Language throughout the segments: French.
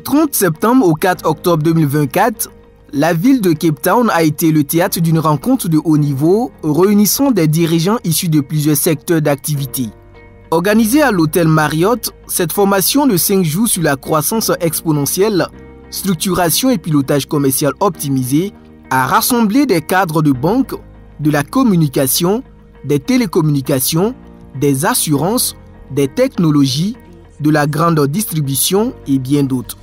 Du 30 septembre au 4 octobre 2024, la ville de Cape Town a été le théâtre d'une rencontre de haut niveau réunissant des dirigeants issus de plusieurs secteurs d'activité. Organisée à l'hôtel Marriott, cette formation de 5 jours sur la croissance exponentielle, structuration et pilotage commercial optimisé a rassemblé des cadres de banque, de la communication, des télécommunications, des assurances, des technologies, de la grande distribution et bien d'autres.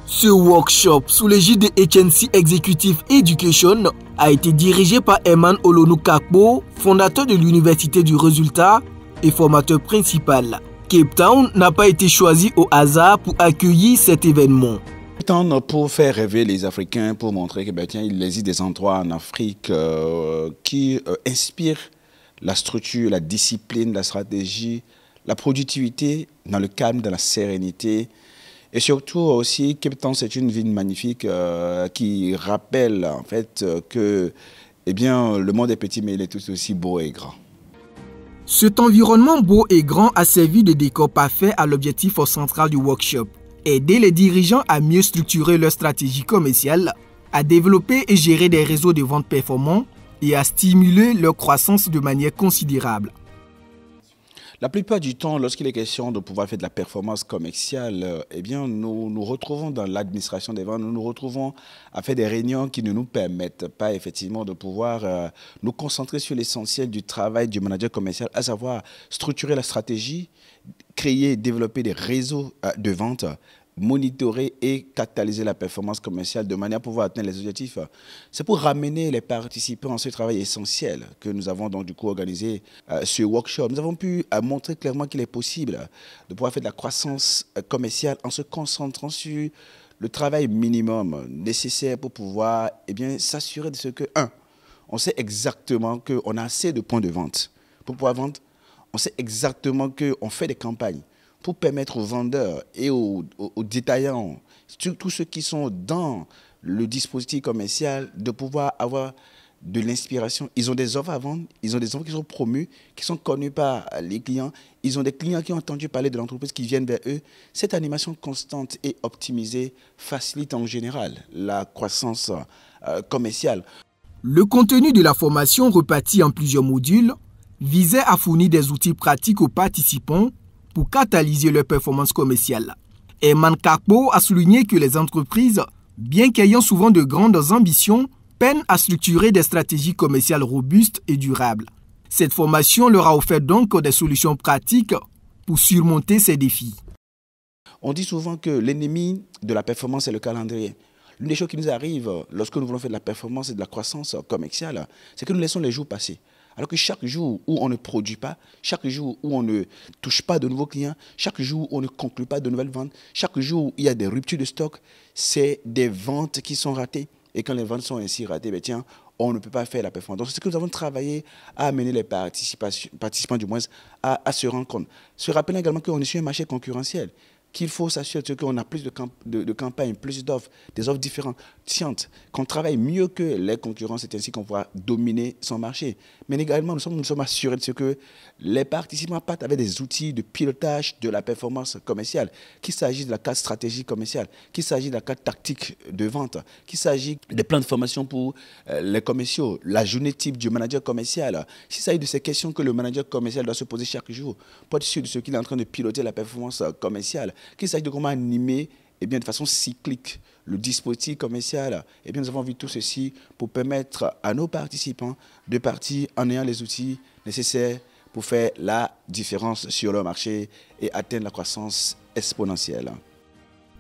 Ce workshop, sous l'égide de HNC Executive Education, a été dirigé par Eman Olonukakpo, fondateur de l'Université du Résultat et formateur principal. Cape Town n'a pas été choisi au hasard pour accueillir cet événement. Pour faire rêver les Africains, pour montrer qu'il existe des endroits en Afrique qui inspirent la structure, la discipline, la stratégie, la productivité dans le calme, dans la sérénité. Et surtout aussi, Cape Town, c'est une ville magnifique qui rappelle en fait que le monde est petit, mais il est tout aussi beau et grand. Cet environnement beau et grand a servi de décor parfait à l'objectif central du workshop: aider les dirigeants à mieux structurer leur stratégie commerciale, à développer et gérer des réseaux de vente performants et à stimuler leur croissance de manière considérable. La plupart du temps, lorsqu'il est question de pouvoir faire de la performance commerciale, nous nous retrouvons dans l'administration des ventes, nous nous retrouvons à faire des réunions qui ne nous permettent pas effectivement de pouvoir nous concentrer sur l'essentiel du travail du manager commercial, à savoir structurer la stratégie, créer et développer des réseaux de vente, monitorer et catalyser la performance commerciale de manière à pouvoir atteindre les objectifs. C'est pour ramener les participants à ce travail essentiel que nous avons donc du coup organisé ce workshop. Nous avons pu montrer clairement qu'il est possible de pouvoir faire de la croissance commerciale en se concentrant sur le travail minimum nécessaire pour pouvoir s'assurer de ce que, on sait exactement qu'on a assez de points de vente pour pouvoir vendre. On sait exactement qu'on fait des campagnes pour permettre aux vendeurs et aux détaillants, tous ceux qui sont dans le dispositif commercial, de pouvoir avoir de l'inspiration. Ils ont des offres à vendre, ils ont des offres qui sont promues, qui sont connues par les clients. Ils ont des clients qui ont entendu parler de l'entreprise, qui viennent vers eux. Cette animation constante et optimisée facilite en général la croissance commerciale. Le contenu de la formation, reparti en plusieurs modules, visait à fournir des outils pratiques aux participants pour catalyser leur performance commerciale. Eman Kakpo a souligné que les entreprises, bien qu'ayant souvent de grandes ambitions, peinent à structurer des stratégies commerciales robustes et durables. Cette formation leur a offert donc des solutions pratiques pour surmonter ces défis. On dit souvent que l'ennemi de la performance, c'est le calendrier. L'une des choses qui nous arrive lorsque nous voulons faire de la performance et de la croissance commerciale, c'est que nous laissons les jours passer. Alors que chaque jour où on ne produit pas, chaque jour où on ne touche pas de nouveaux clients, chaque jour où on ne conclut pas de nouvelles ventes, chaque jour où il y a des ruptures de stock, c'est des ventes qui sont ratées. Et quand les ventes sont ainsi ratées, on ne peut pas faire la performance. Donc c'est ce que nous avons travaillé à amener les participants du moins à se rendre compte. Se rappeler également qu'on est sur un marché concurrentiel, qu'il faut s'assurer qu'on a plus de campagnes, plus d'offres, des offres différentes, qu'on travaille mieux que les concurrents, c'est ainsi qu'on pourra dominer son marché. Mais également, nous sommes assurés de ce que les participants partent avec des outils de pilotage de la performance commerciale, qu'il s'agisse de la carte stratégique commerciale, qu'il s'agisse de la carte tactique de vente, qu'il s'agisse des plans de formation pour les commerciaux, la journée type du manager commercial, qu'il s'agisse de ces questions que le manager commercial doit se poser chaque jour pour être sûr de ce qu'il est en train de piloter la performance commerciale, qu'il s'agit de comment animer de façon cyclique le dispositif commercial. Nous avons vu tout ceci pour permettre à nos participants de partir en ayant les outils nécessaires pour faire la différence sur leur marché et atteindre la croissance exponentielle.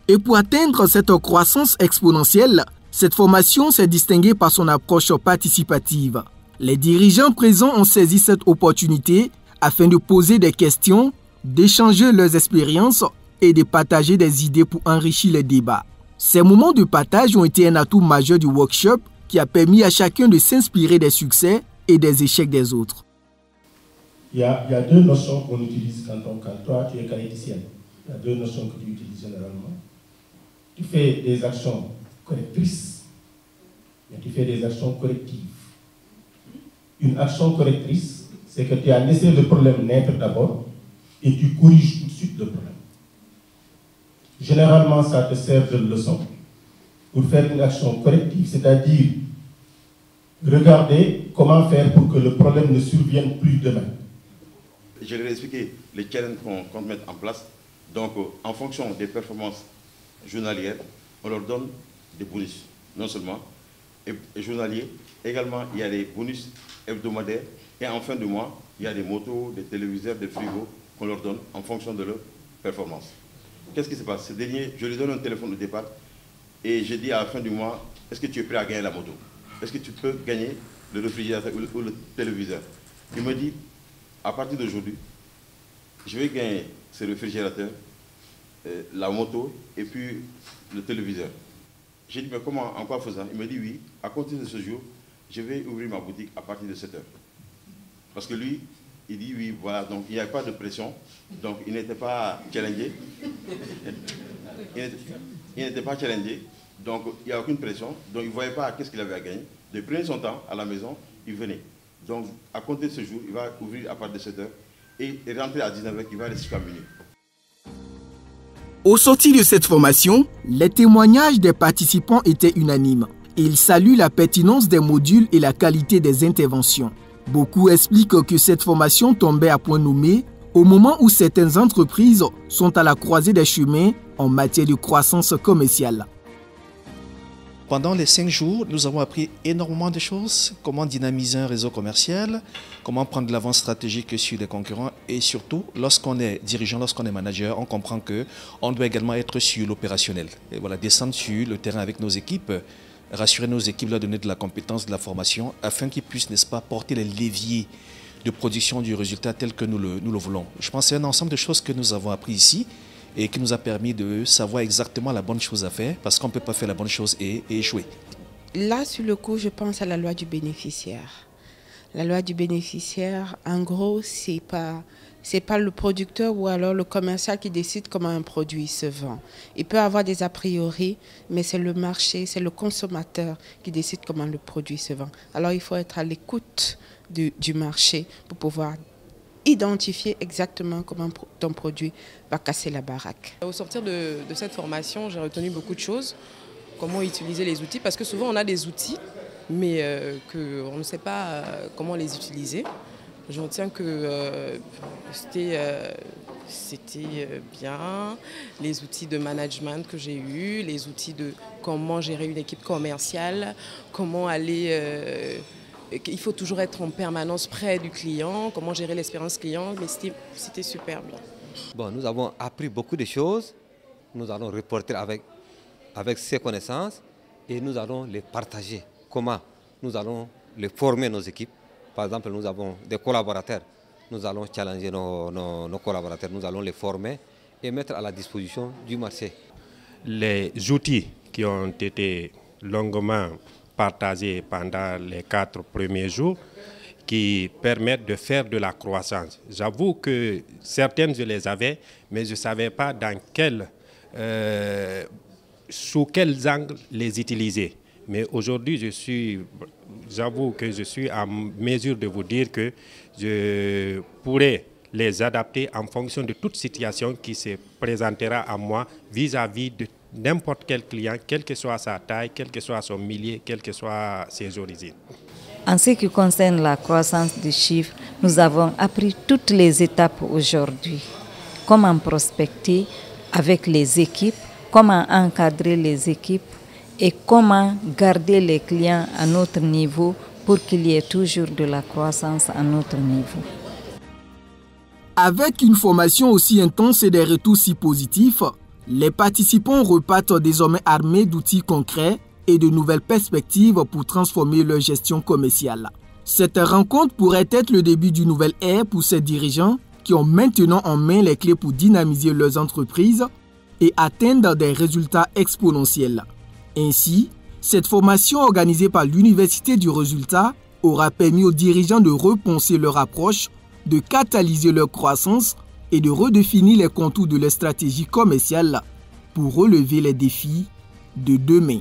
Et pour atteindre cette croissance exponentielle, cette formation s'est distinguée par son approche participative. Les dirigeants présents ont saisi cette opportunité afin de poser des questions, d'échanger leurs expériences et de partager des idées pour enrichir les débats. Ces moments de partage ont été un atout majeur du workshop qui a permis à chacun de s'inspirer des succès et des échecs des autres. Il y a deux notions qu'on utilise quand toi tu es qualiticienne. Il y a deux notions que tu utilises généralement. Tu fais des actions correctrices, mais tu fais des actions correctives. Une action correctrice, c'est que tu as laissé le problème naître d'abord et tu corriges tout de suite le problème. généralement, ça te sert de leçon pour faire une action corrective, c'est-à-dire regarder comment faire pour que le problème ne survienne plus demain. Je leur ai expliqué les challenges qu'on compte mettre en place. Donc, en fonction des performances journalières, on leur donne des bonus, non seulement journaliers, également il y a des bonus hebdomadaires, et en fin de mois, il y a des motos, des téléviseurs, des frigos qu'on leur donne en fonction de leur performance. Qu'est-ce qui se passe? Ce dernier, je lui donne un téléphone au départ, et je dis à la fin du mois, est-ce que tu es prêt à gagner la moto? Est-ce que tu peux gagner le réfrigérateur ou le téléviseur? Il me dit, à partir d'aujourd'hui, je vais gagner ce réfrigérateur, la moto et puis le téléviseur. J'ai dit, mais comment, en quoi faisant? Il me dit, oui, à compter de ce jour, je vais ouvrir ma boutique à partir de 7 heures. Parce que lui, il dit, oui, voilà, donc il n'y a pas de pression, donc il n'était pas challengé. Il n'était pas challengé, donc il n'y a aucune pression, donc il ne voyait pas qu'est-ce qu'il avait à gagner. Il prenait son temps à la maison, il venait. Donc, à compter de ce jour, il va ouvrir à partir de 7 heures et rentrer à 19 heures, il va rester jusqu'à minuit. Au sortir de cette formation, les témoignages des participants étaient unanimes. Ils saluent la pertinence des modules et la qualité des interventions. Beaucoup expliquent que cette formation tombait à point nommé au moment où certaines entreprises sont à la croisée des chemins en matière de croissance commerciale. Pendant les 5 jours, nous avons appris énormément de choses, comment dynamiser un réseau commercial, comment prendre de l'avance stratégique sur les concurrents et surtout, lorsqu'on est dirigeant, lorsqu'on est manager, on comprend qu'on doit également être sur l'opérationnel. Et voilà, descendre sur le terrain avec nos équipes, rassurer nos équipes, leur donner de la compétence, de la formation, afin qu'ils puissent, n'est-ce pas, porter les leviers de production du résultat tel que nous le voulons. Je pense que c'est un ensemble de choses que nous avons appris ici et qui nous a permis de savoir exactement la bonne chose à faire, parce qu'on ne peut pas faire la bonne chose et échouer. Là, sur le coup, je pense à la loi du bénéficiaire. La loi du bénéficiaire, en gros, c'est pas le producteur ou alors le commercial qui décide comment un produit se vend. Il peut avoir des a priori, mais c'est le marché, c'est le consommateur qui décide comment le produit se vend. Alors, il faut être à l'écoute du marché pour pouvoir identifier exactement comment ton produit va casser la baraque. Au sortir de cette formation, j'ai retenu beaucoup de choses. Comment utiliser les outils, parce que souvent on a des outils, mais qu'on ne sait pas comment les utiliser. Je retiens que c'était bien, les outils de management que j'ai eus, les outils de comment gérer une équipe commerciale, comment aller... Il faut toujours être en permanence près du client, comment gérer l'expérience client, mais c'était super bien. Bon, nous avons appris beaucoup de choses, nous allons reporter avec ces connaissances et nous allons les partager. Comment nous allons les former nos équipes. Par exemple, nous avons des collaborateurs, nous allons challenger nos collaborateurs, nous allons les former et mettre à la disposition du marché. Les outils qui ont été longuement partagés pendant les 4 premiers jours qui permettent de faire de la croissance. J'avoue que certaines je les avais, mais je ne savais pas sous quels angles les utiliser. Mais aujourd'hui, j'avoue que je suis en mesure de vous dire que je pourrais les adapter en fonction de toute situation qui se présentera à moi vis-à-vis de n'importe quel client, quelle que soit sa taille, quel que soit son milieu, quelles que soient ses origines. En ce qui concerne la croissance des chiffres, nous avons appris toutes les étapes aujourd'hui. Comment prospecter avec les équipes, comment encadrer les équipes et comment garder les clients à notre niveau pour qu'il y ait toujours de la croissance à notre niveau. Avec une formation aussi intense et des retours si positifs, les participants repartent désormais armés d'outils concrets et de nouvelles perspectives pour transformer leur gestion commerciale. Cette rencontre pourrait être le début d'une nouvelle ère pour ces dirigeants qui ont maintenant en main les clés pour dynamiser leurs entreprises et atteindre des résultats exponentiels. Ainsi, cette formation organisée par l'Université du Résultat aura permis aux dirigeants de repenser leur approche, de catalyser leur croissance et de redéfinir les contours de leur stratégie commerciale pour relever les défis de demain.